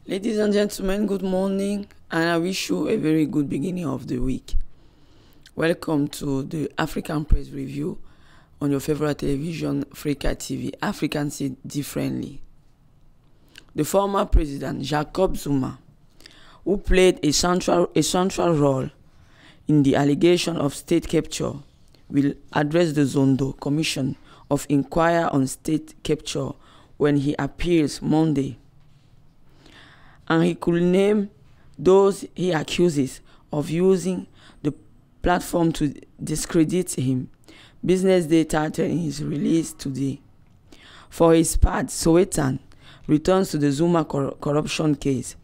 Ladies and gentlemen, good morning, and I wish you a very good beginning of the week. Welcome to the African Press Review on your favorite television, Africa TV. Africans see differently. The former president, Jacob Zuma, who played a central role in the allegation of state capture, will address the Zondo Commission of Inquiry on State Capture when he appears Monday. And he could name those he accuses of using the platform to discredit him. Business Day titled in his release today. For his part, Sowetan returns to the Zuma corruption case.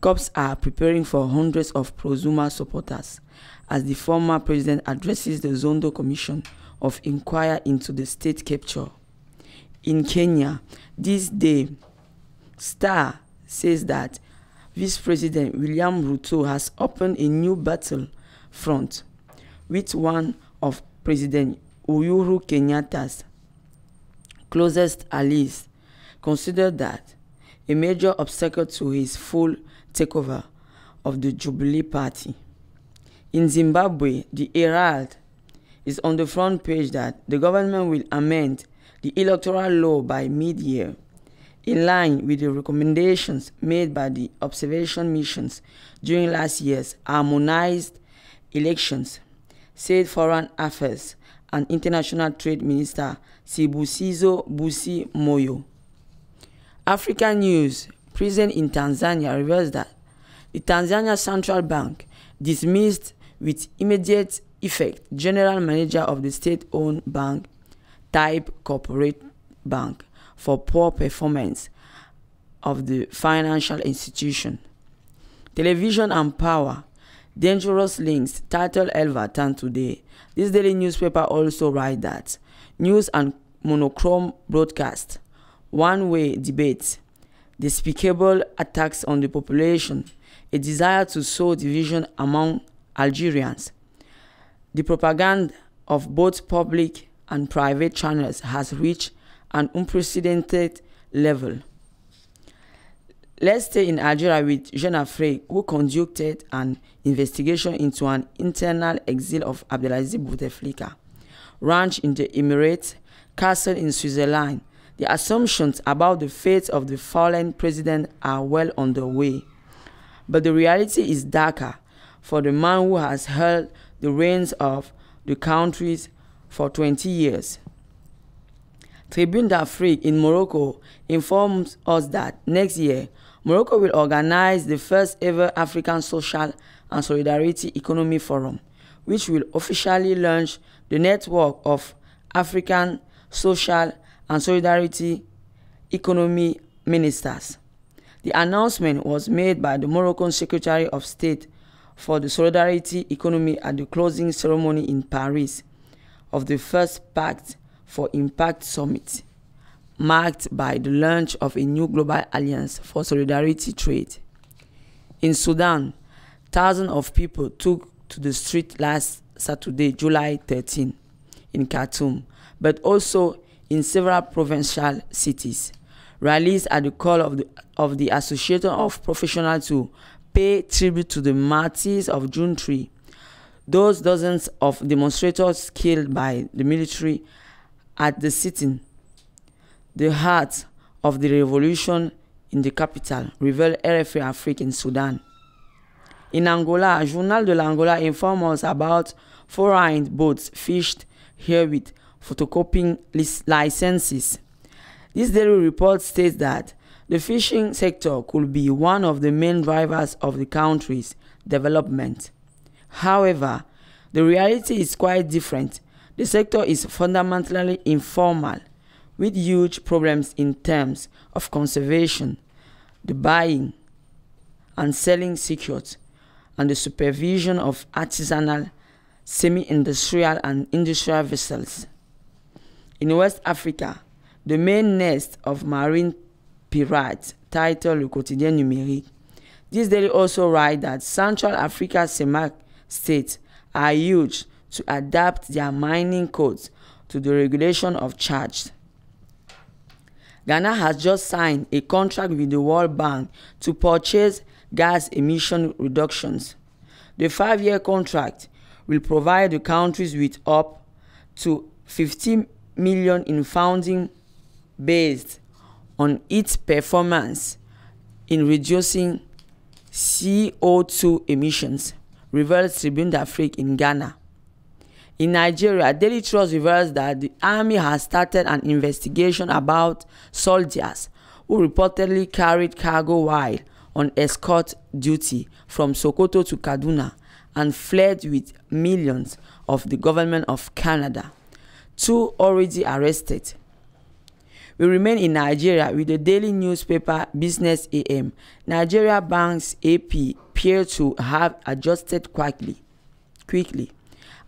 Cops are preparing for hundreds of pro-Zuma supporters as the former president addresses the Zondo Commission of Inquiry into the state capture. In Kenya, this day, Star says that Vice President William Ruto has opened a new battle front with one of President Uhuru Kenyatta's closest allies, considered that a major obstacle to his full takeover of the Jubilee Party. In Zimbabwe, the Herald is on the front page that the government will amend the electoral law by mid-year, in line with the recommendations made by the observation missions during last year's harmonized elections, said Foreign Affairs and International Trade Minister Sibusiso Busi Moyo. African News, prison in Tanzania, reveals that the Tanzania Central Bank dismissed with immediate effect general manager of the state-owned bank Type Corporate Bank for poor performance of the financial institution. Television and Power, Dangerous Links, titled Elverton today. This daily newspaper also writes that news and monochrome broadcast, one-way debates, despicable attacks on the population, a desire to sow division among Algerians. The propaganda of both public and private channels has reached an unprecedented level. Let's stay in Algeria with Jeune Afrique, who conducted an investigation into an internal exile of Abdelaziz Bouteflika, ranch in the Emirates, castle in Switzerland. The assumptions about the fate of the fallen president are well underway, but the reality is darker for the man who has held the reins of the countries for 20 years. Tribune d'Afrique in Morocco informs us that next year, Morocco will organize the first ever African Social and Solidarity Economy Forum, which will officially launch the network of African Social and Solidarity Economy Ministers. The announcement was made by the Moroccan Secretary of State for the Solidarity Economy at the closing ceremony in Paris of the first Pact for Impact Summit, marked by the launch of a new global alliance for solidarity trade. In Sudan, thousands of people took to the street last Saturday, July 13, in Khartoum, but also in several provincial cities. Rallies at the call of the Association of Professionals to pay tribute to the martyrs of June 3, those dozens of demonstrators killed by the military at the sitting, the heart of the revolution in the capital, revealed RFI Afrique in Sudan. In Angola, Journal de l'Angola informs us about foreign boats fished here with photocopying licenses. This daily report states that the fishing sector could be one of the main drivers of the country's development. However, the reality is quite different. The sector is fundamentally informal, with huge problems in terms of conservation, the buying and selling sectors, and the supervision of artisanal, semi-industrial and industrial vessels. In West Africa, the main nest of marine pirates, titled Le Quotidien Numérique. This daily also writes that Central Africa's CEMAC states are huge to adapt their mining codes to the regulation of charge. Ghana has just signed a contract with the World Bank to purchase gas emission reductions. The 5-year contract will provide the countries with up to $50 million in funding based on its performance in reducing CO2 emissions, reveals Tribune d'Afrique in Ghana. In Nigeria, Daily Trust reveals that the army has started an investigation about soldiers who reportedly carried cargo while on escort duty from Sokoto to Kaduna and fled with millions of the government of Canada. 2 already arrested. We remain in Nigeria with the daily newspaper Business AM. Nigeria banks AP appear to have adjusted quickly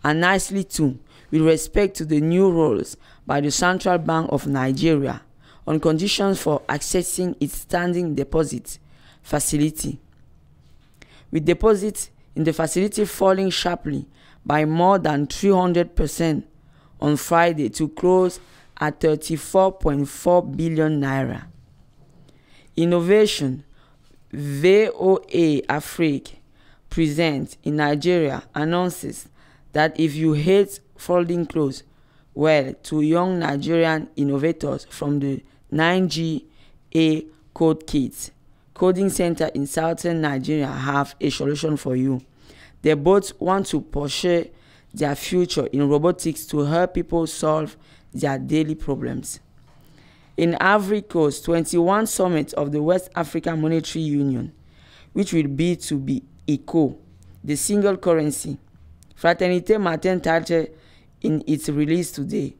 and nicely too with respect to the new rules by the Central Bank of Nigeria on conditions for accessing its standing deposit facility, with deposits in the facility falling sharply by more than 300% on Friday to close at 34.4 billion naira. Innovation VOA Afrique present in Nigeria announces that if you hate folding clothes, well, 2 young Nigerian innovators from the 9GA Code Kits Coding Center in southern Nigeria have a solution for you. They both want to pursue their future in robotics to help people solve their daily problems. In Ivory Coast, 21 summit of the West African Monetary Union, which will be to be ECO, the single currency. Fraternité Martin titled in its release today.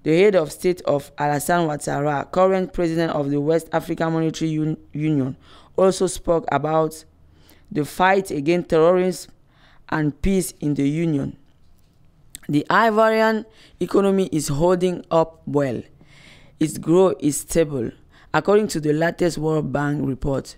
The head of state of Alassane Ouattara, current president of the West African Monetary Union, also spoke about the fight against terrorism and peace in the union. The Ivorian economy is holding up well. Its growth is stable, according to the latest World Bank report,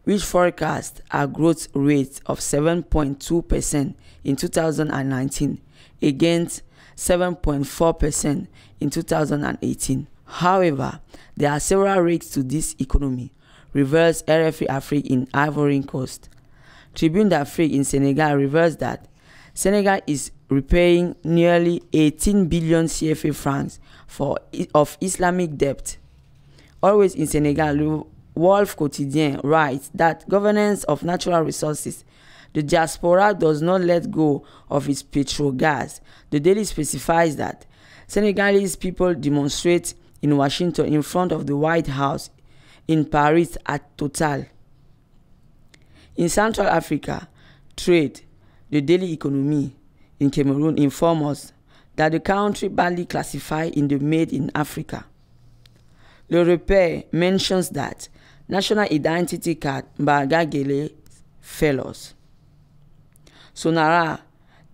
which forecasts a growth rate of 7.2% in 2019 against 7.4% in 2018. However, there are several risks to this economy, reveals RFI Afrique in Ivory Coast. Tribune d'Afrique in Senegal reveals that Senegal is repaying nearly 18 billion CFA francs of Islamic debt. Always in Senegal, Le Wolf Quotidien writes that governance of natural resources, the diaspora does not let go of its petrogas. The daily specifies that Senegalese people demonstrate in Washington in front of the White House, in Paris at Total. In Central Africa, Trade, the daily economy in Cameroon informs us that the country badly classified in the Made in Africa. Le Repère mentions that national identity card Mbagagele failures. Sonara,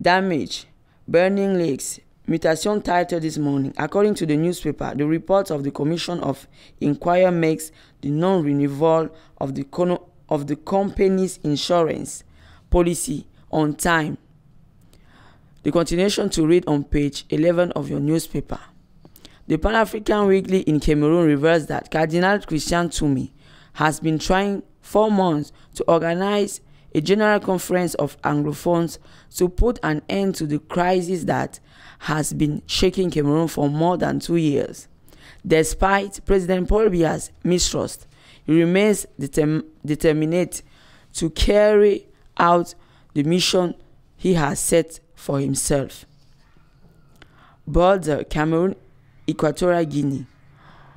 damage, burning lakes, mutation titled this morning. According to the newspaper, the report of the Commission of Inquiry makes the non-renewal of the company's insurance policy on time. The continuation to read on page 11 of your newspaper. The Pan-African Weekly in Cameroon reveals that Cardinal Christian Toumi has been trying 4 months to organize a general conference of Anglophones to put an end to the crisis that has been shaking Cameroon for more than 2 years. Despite President Paul Biya's mistrust, he remains determined to carry out the mission he has set for himself. Border Cameroon, Equatorial Guinea.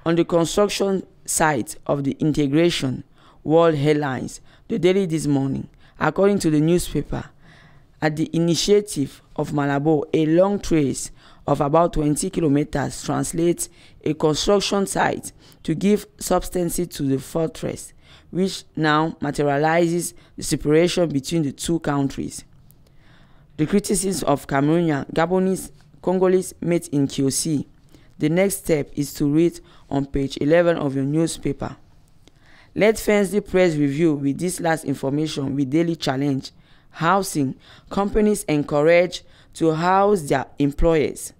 On the construction site of the integration World Airlines, the daily this morning, according to the newspaper, at the initiative of Malabo, a long trace of about 20 kilometers translates a construction site to give substance to the fortress, which now materializes the separation between the two countries. The criticism of Cameroonian, Gabonese, Congolese met in Kiosi. The next step is to read on page 11 of your newspaper. Let Wednesday Press review with this last information with Daily Challenge. Housing. Companies encouraged to house their employees.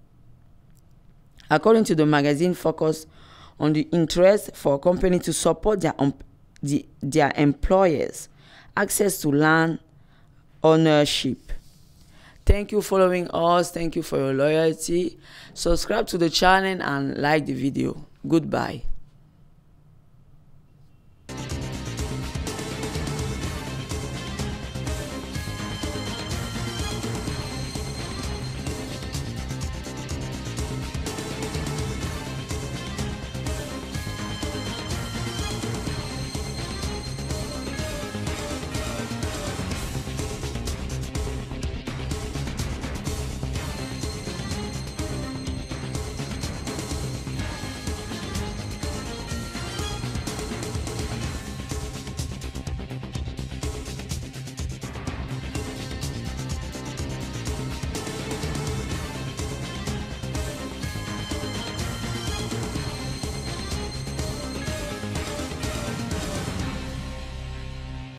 According to the magazine, focus on the interest for a company to support their employers, access to land ownership. Thank you for following us. Thank you for your loyalty. Subscribe to the channel and like the video. Goodbye.